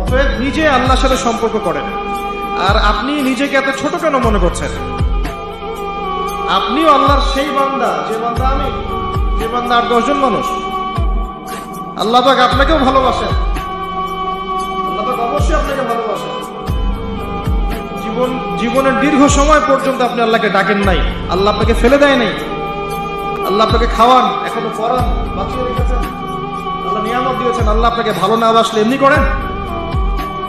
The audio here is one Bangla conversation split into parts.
অতএব নিজে আল্লাহর সাথে সম্পর্ক করেন। আর আপনি নিজেকে এত ছোট কেন মনে করছেন? আপনিও আল্লাহর সেই বান্দা, যে বান্দা আমি, যে বান্দা আর 10 জন মানুষ। আল্লাহ পাক আপনাকেও ভালোবাসেন, আল্লাহ পাক অবশ্যই আপনাকে ভালোবাসেন। জীবনের দীর্ঘ সময় পর্যন্ত আপনি আল্লাহকে ডাকেন নাই, আল্লাহ আপনাকে ফেলে দেয় নাই। আল্লাহ আপনাকে খাওয়ান, এখনো পড়ান, বাঁচিয়ে রেখেছেন, আল্লাহ নিয়ামত দিয়েছেন। আল্লাহ আপনাকে ভালো না বাসলে এমনি করেন?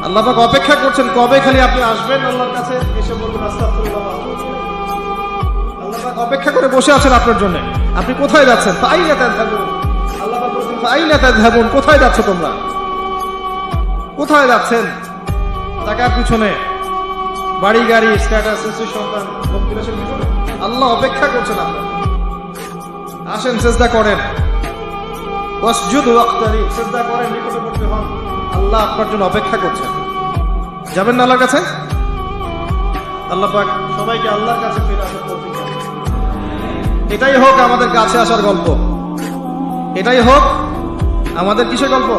আল্লাহ পাক অপেক্ষা করছেন কবে খালি আপনি আসবেন আল্লাহর কাছে, এসে বলবেন আস্তাগফিরুল্লাহ। আল্লাহ পাক অপেক্ষা করে বসে আছেন আপনার জন্য। আপনি কোথায় যাচ্ছেন? ফাআইনা তাযহাবুন। আল্লাহ পাক বলছেন ফাআইনা তাযহাবুন, কোথায় যাচ্ছ তোমরা? কোথায় যাচ্ছেন? টাকার পিছনে, বাড়ি গাড়ি, স্ট্যাটাস, সন্তান, ভোগবিলাসের পিছনে? আল্লাহ অপেক্ষা করছেন আপনার। আসেন, সিজদা করেন, ওয়াসজুদ ওয়াক্তারিব, সিজদা করেন, নিকটবর্তী হন। আল্লাহ আপনার জন্য অপেক্ষা করছেন। যাবেন না আল্লাহর কাছে? আল্লাহ পাক সবাইকে আল্লাহর কাছে ফিরে আসার তৌফিক দান। এটাই হোক আমাদের কাছে আসার গল্প, এটাই হোক আমাদের কিসের গল্প?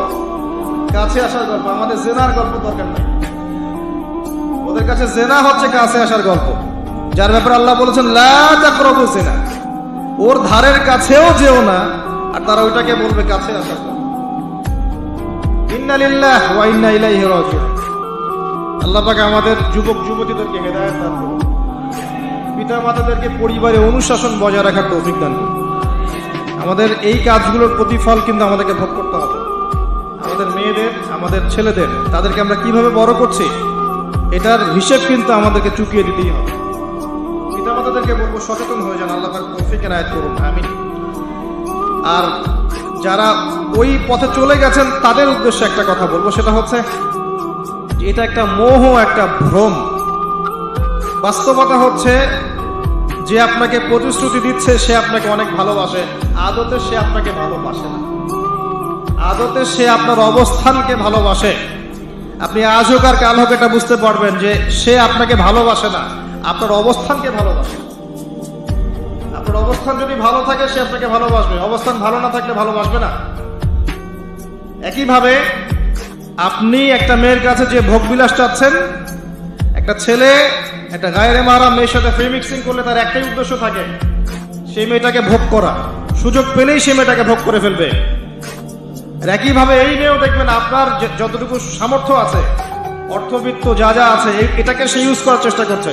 কাছে আসার গল্প। আমাদের জেনার গল্প দরকার নাই। ওদের কাছে জেনা হচ্ছে কাছে আসার গল্প, যার ব্যাপারে আল্লাহ বলেছেন লা তাকরাবু জিনা, ওর ধারের কাছেও যেও না, আর তারা ওইটাকে বলবে কাছে আসার গল্প। ইন্না লিল্লাহি ওয়া ইন্না ইলাইহি রাজিউন। আল্লাহ পাক আমাদের যুবক যুবতীদেরকে হেদায়েত দান করুন, পিতা মাতাদেরকে পরিবারে অনুশাসন বজায় রাখার তৌফিক দান করুন। আমাদের এই কাজগুলোর প্রতিফল কিন্তু আমাদেরকে ভোগ করতে হবে। আমাদের মেয়েদের, আমাদের ছেলেদের, তাদেরকে আমরা কিভাবে বড় করছি এটার হিসেব কিন্তু আমাদেরকে চুকিয়ে দিতেই হবে। পিতা মাতাদেরকে বলবো সচেতন হয়ে যান। আল্লাহ পাক তৌফিক এনায়েত করুন, আমিন। আর যারা ওই পথে চলে গেছেন তাদের উদ্দেশ্যে একটা কথা বলবো, সেটা হচ্ছে যে এটা একটা মোহ, একটা ভ্রম। বাস্তবতা হচ্ছে যে আপনাকে প্রতিশ্রুতি দিচ্ছে সে আপনাকে অনেক ভালোবাসে, আদতে সে আপনাকে ভালোবাসে না। আদতে সে আপনার অবস্থানকে ভালোবাসে। আপনি আজ হোক আর কাল হোক এটা বুঝতে পারবেন যে সে আপনাকে ভালোবাসে না, আপনার অবস্থানকে ভালোবাসে। আপনার অবস্থান যদি ভালো থাকে সে আপনাকে ভালোবাসবে, অবস্থান ভালো না থাকলে ভালোবাসবে না। একইভাবে আপনি একটা মেয়ের কাছে যে ভোগবিলাস চাচ্ছেন, একটা ছেলে একটা গায়রে মাহরাম মেয়ের সাথে ফ্রি মিক্সিং করলে তার একটাই উদ্দেশ্য থাকে, সেই মেয়েটাকে ভোগ করা। সুযোগ পেলেই সে মেয়েটাকে ভোগ করে ফেলবে। আর একইভাবে এই মেয়েও দেখবেন আপনার যতটুকু সামর্থ্য আছে, অর্থবিত্ত যা যা আছে, এটাকে সে ইউজ করার চেষ্টা করছে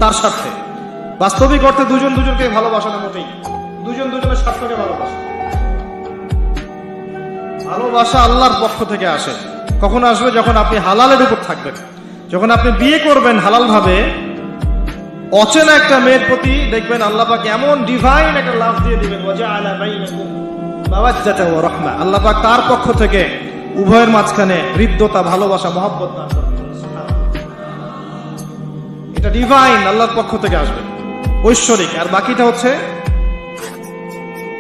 তার স্বার্থে। বাস্তবিক অর্থে দুজন দুজনকে ভালোবাসে না মোটেই, দুজন দুজনের স্বার্থকে ভালোবাসে। ভালোবাসা আল্লাহর পক্ষ থেকে আসে। কখন আসবে? যখন আপনি হালালের উপর থাকবেন, যখন আপনি বিয়ে করবেন হালাল ভাবে। অচেনা একটা মেয়ের প্রতি দেখবেন আল্লাহ পাক এমন ডিভাইন একটা লাভ দিয়ে দিবেন, ওয়াজআলা বাইনাকুম মাওয়াজ্জাতা ওয়া রাহমা। আল্লাহ পাক তার পক্ষ থেকে উভয়ের মাঝখানে হৃদ্যতা, ভালোবাসা, মহব্বত দান করবেন। এটা ডিভাইন, আল্লাহর পক্ষ থেকে আসবে, ঐশ্বরিক। আর বাকিটা হচ্ছে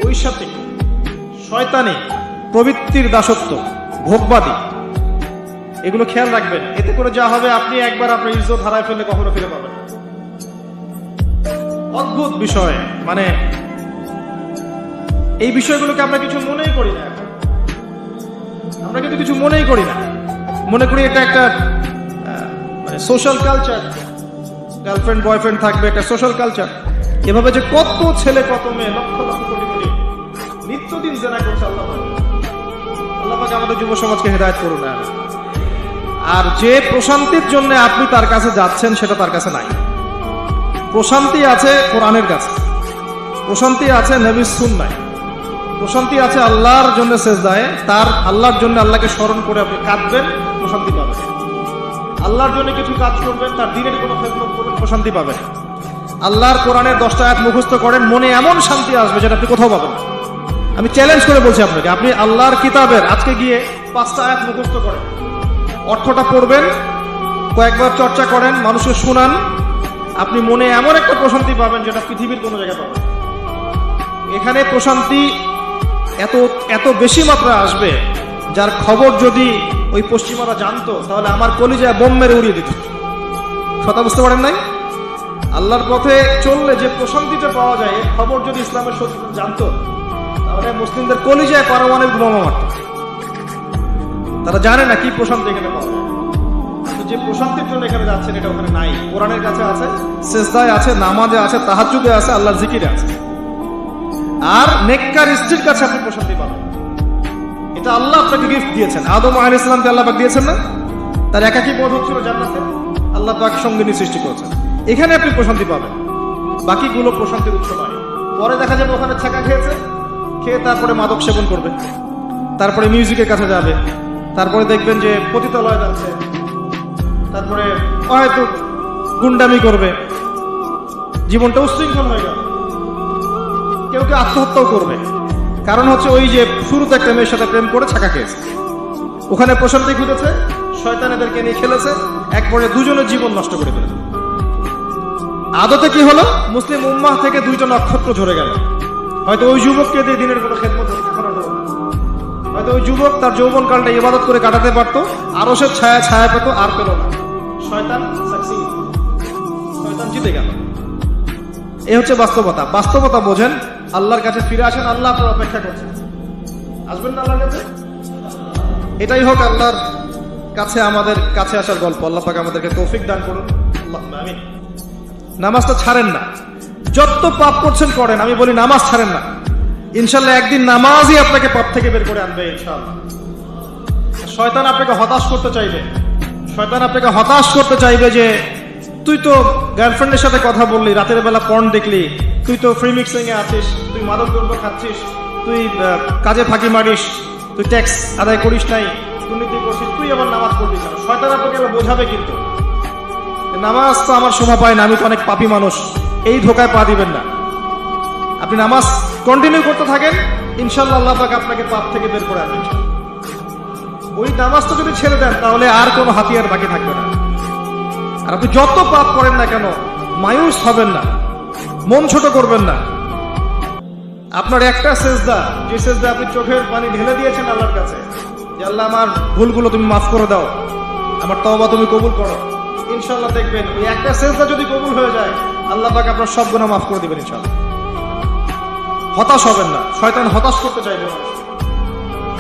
ঐশাতিক, শয়তানি, প্রবৃত্তির দাসত্ব, ভোগবাদী। এগুলো খেয়াল রাখবেন। এতে করে যা হবে, আপনি একবার আপনার ইজ্জত হারায় ফেললে কখনো ফিরে পাবেন। অদ্ভুত বিষয়, মানে এই বিষয়গুলোকে আমরা কিছু মনেই করি না। আমরা কিন্তু কিছু মনেই করি না, মনে করি এটা একটা মানে সোশ্যাল কালচার। গার্লফ্রেন্ড বয়ফ্রেন্ড থাকবে, একটা সোশ্যাল কালচার। এভাবে যে কত ছেলে কত মেয়ে, লক্ষ লক্ষ কোটি কোটি নিত্যদিন জেনা করছে। আল্লাহ পাক আমাদের যুব সমাজকে হেদায়েত করুন। আর যে প্রশান্তির জন্য আপনি তার কাছে যাচ্ছেন সেটা তার কাছে নাই। প্রশান্তি আছে কোরআনের কাছে, প্রশান্তি আছে নবীর সুন্নায়, প্রশান্তি আছে আল্লাহর জন্য সেজদায়। তার আল্লাহর জন্য আল্লাহকে স্মরণ করে আপনি কাঁদবেন, প্রশান্তি পাবেন। আল্লাহর জন্য কিছু কাজ করবেন, তার দিনের কোনো খেদমত করবেন, প্রশান্তি পাবেন। আল্লাহর কোরআনের 10টা আয়াত মুখস্থ করেন, মনে এমন শান্তি আসবে যেটা আপনি কোথাও পাবেন না। আমি চ্যালেঞ্জ করে বলছি আপনাকে, আপনি আল্লাহর কিতাবের আজকে গিয়ে 5টা আয়াত মুখস্থ করেন, অর্থটা পড়বেন, কয়েকবার চর্চা করেন, মানুষকে শোনান, আপনি মনে এমন একটা প্রশান্তি পাবেন যেটা পৃথিবীর কোনো জায়গায় পাবেন। এখানে প্রশান্তি এত এত বেশি মাত্রা আসবে, যার খবর যদি ওই পশ্চিমারা জানতো তাহলে আমার কলিজায় বোম মেরে উড়িয়ে দিত। কথা বুঝতে পারেন নাই? আল্লাহর পথে চললে যে প্রশান্তিটা পাওয়া যায়, এর খবর যদি ইসলামের শত্রুরা জানতো তাহলে মুসলিমদের কলিজায় পারমাণবিক বোমা মারত। তারা জানে না কি প্রশান্তি এখানে পাওয়া যায়। তো যে প্রশান্তির জন্য এখানে যাচ্ছেন এটা ওখানে নাই। কোরআনের কাছে আছে, সেজদায় আছে, নামাজে আছে, তাহাজ্জুদে আছে, আল্লাহর জিকিরে আছে। আর নেককার স্ত্রীর কাছে আপনি প্রশান্তি পাবেন। এটা আল্লাহ আপনাকে গিফট দিয়েছেন। আদম আলাইহিস সালামকে আল্লাহ পাক দিয়েছেন না? তার একাকী পথ হচ্ছিল জান্নাতে, আল্লাহ পাক সঙ্গিনী সৃষ্টি করেছেন। এখানে আপনি প্রশান্তি পাবেন, বাকিগুলো প্রশান্তির উৎস নয়। পরে দেখা যাবে ওখানে ছাকা খেয়েছে, খেয়ে তারপরে মাদক সেবন করবে, তারপরে মিউজিকের কাছে যাবে, তারপরে দেখবেন যে পতিতালয় যাচ্ছে, তারপরে হয়তো গুন্ডামি করবে, জীবনটা উচ্ছৃঙ্খল হয়ে গেল। কেউ কেউ আত্মহত্যাও করবে, কারণ হচ্ছে ওই যে শুরুতে একটা মেয়ের সাথে প্রেম করে ছাকা খেয়েছে, ওখানে প্রশান্তি খুঁজেছে, শয়তান এদেরকে নিয়ে খেলেছে, একবারে দুজনের জীবন নষ্ট করে ফেলেছে। আদতে কি হলো, মুসলিম উম্মাহ থেকে দুইটা নক্ষত্র ঝরে গেল। হয়তো ওই যুবককে দিয়ে দিনের কোনো খেদমত করানো হলো, হয়তো ওই যুবক তার যৌবন কালটা ইবাদত করে কাটাতে পারতো, আরো সে ছায়া ছায়া পেত, আর পেল না। শয়তান সাকসিড, শয়তান জিতে গেল। এই হচ্ছে বাস্তবতা। বাস্তবতা বোঝেন, আল্লাহর কাছে ফিরে আসেন, আল্লাহ আপনার অপেক্ষা করছেন। আসবেন না আল্লাহর কাছে? এটাই হোক আল্লাহর কাছে আমাদের কাছে আসার গল্প। আল্লাহ পাক আমাদেরকে তৌফিক দান করুন, আল্লাহুম্মা আমিন। নামাজটা ছাড়েন না, যত পাপ করছেন করেন, আমি বলি নামাজ ছাড়েন না। ইনশাল্লাহ একদিন নামাজই আপনাকে পাপ থেকে বের করে আনবে ইনশাআল্লাহ। শয়তান আপনাকে হতাশ করতে চাইবে, শয়তান আপনাকে হতাশ করতে চাইবে যে তুই তো গার্লফ্রেন্ডের সাথে কথা বললি, রাতের বেলা পর্ন দেখলি, তুই তো ফ্রি মিক্সিং এ আছিস, তুই মাদক দ্রব্য খাচ্ছিস, তুই কাজে ফাঁকি মারিস, তুই ট্যাক্স আদায় করিস নাই, দুর্নীতি করছিস, তুই আবার নামাজ পড়বি না। শয়তান আপনাকে এবার বোঝাবে, কিন্তু নামাজ তো আমার শোভা পায় না, আমি তো অনেক পাপী মানুষ, এই ধোকায় পা দিবেন না। আপনি নামাজ কন্টিনিউ করতে থাকেন, ইনশাআল্লাহ আল্লাহ পাক আপনাকে পাপ থেকে বের করে আনবেন। ওই নামাজটা যদি ছেড়ে দেন তাহলে আর কোনো হাতিয়ার বাকি থাকবে না। আর আপনি যত পাপ করেন না কেন, মায়ুস হবেন না, মন ছোট করবেন না। আপনার একটা সেজদা, যে সেজদা আপনি চোখের পানি ঢেলে দিয়েছেন আল্লাহর কাছে, যে আল্লাহ আমার ভুলগুলো তুমি মাফ করে দাও, আমার তওবা তুমি কবুল করো, ইনশাআল্লাহ দেখবেন ওই একটা সেজদা যদি কবুল হয়ে যায়, আল্লাহ পাক আপনার সব গুনাহ মাফ করে দিবেন ইনশাআল্লাহ। হতাশ হবেন না। শয়তান হতাশ করতে চাইবে,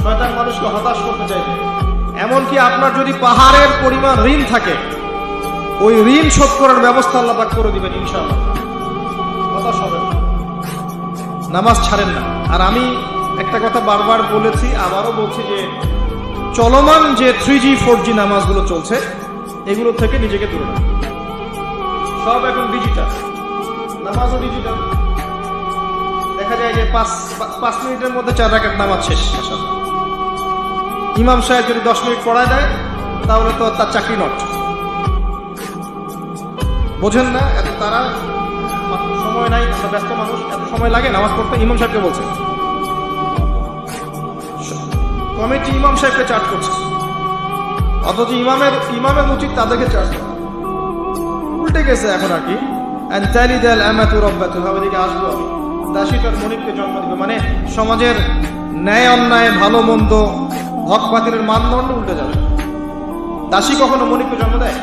শয়তান মানুষকে হতাশ করতে চাইবে। এমনকি আপনার যদি পাহাড়ের পরিমাণ ঋণ থাকে, ওই ঋণ শোধ করার ব্যবস্থা আল্লাহ পাক করে দিবেন ইনশাআল্লাহ। হতাশ হবেন না, নামাজ ছাড়েন না। আর আমি একটা কথা বারবার বলেছি, আবারও বলছি যে চলমান যে 3G 4G নামাজগুলো চলছে, এগুলো থেকে নিজেকে দূরে রাখুন। সব এখন ডিজিটাল, নামাজও ডিজিটাল। দেখা যায় যে 5 মিনিটের মধ্যে 4 রাকাত নামাজ শেষ। ইমাম সাহেব যদি 10 মিনিট পড়ায় দেয় তাহলে তো তার চাকরি নট। বোঝেন না, এত তারা সময় নাই, আমরা ব্যস্ত মানুষ, এত সময় লাগে নামাজ পড়তে? ইমাম সাহেবকে বলছে, কমিটি ইমাম সাহেবকে চার্জ করছে, অথচ ইমামের উচিত তাদেরকে চার্জ করা। উল্টে গেছে এখন আর কি। ওদিকে আসবো আমি, দাসী তার মনিবকে জন্ম দিবে, মানে সমাজের ন্যায় অন্যায়, ভালো মন্দ, হক বাতিলের মানদণ্ড উল্টে যাবে। দাসী কখনো মনিবকে জন্ম দেয়?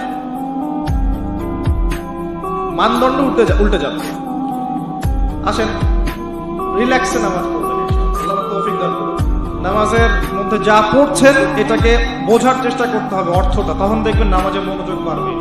মানদণ্ড উল্টে যাবে। আসেন রিল্যাক্সে নামাজ পড়বেন, আল্লাহ তৌফিক দান করুন। নামাজের মধ্যে যা পড়ছেন এটাকে বোঝার চেষ্টা করতে হবে অর্থটা, তখন দেখবেন নামাজে মনোযোগ বাড়বে।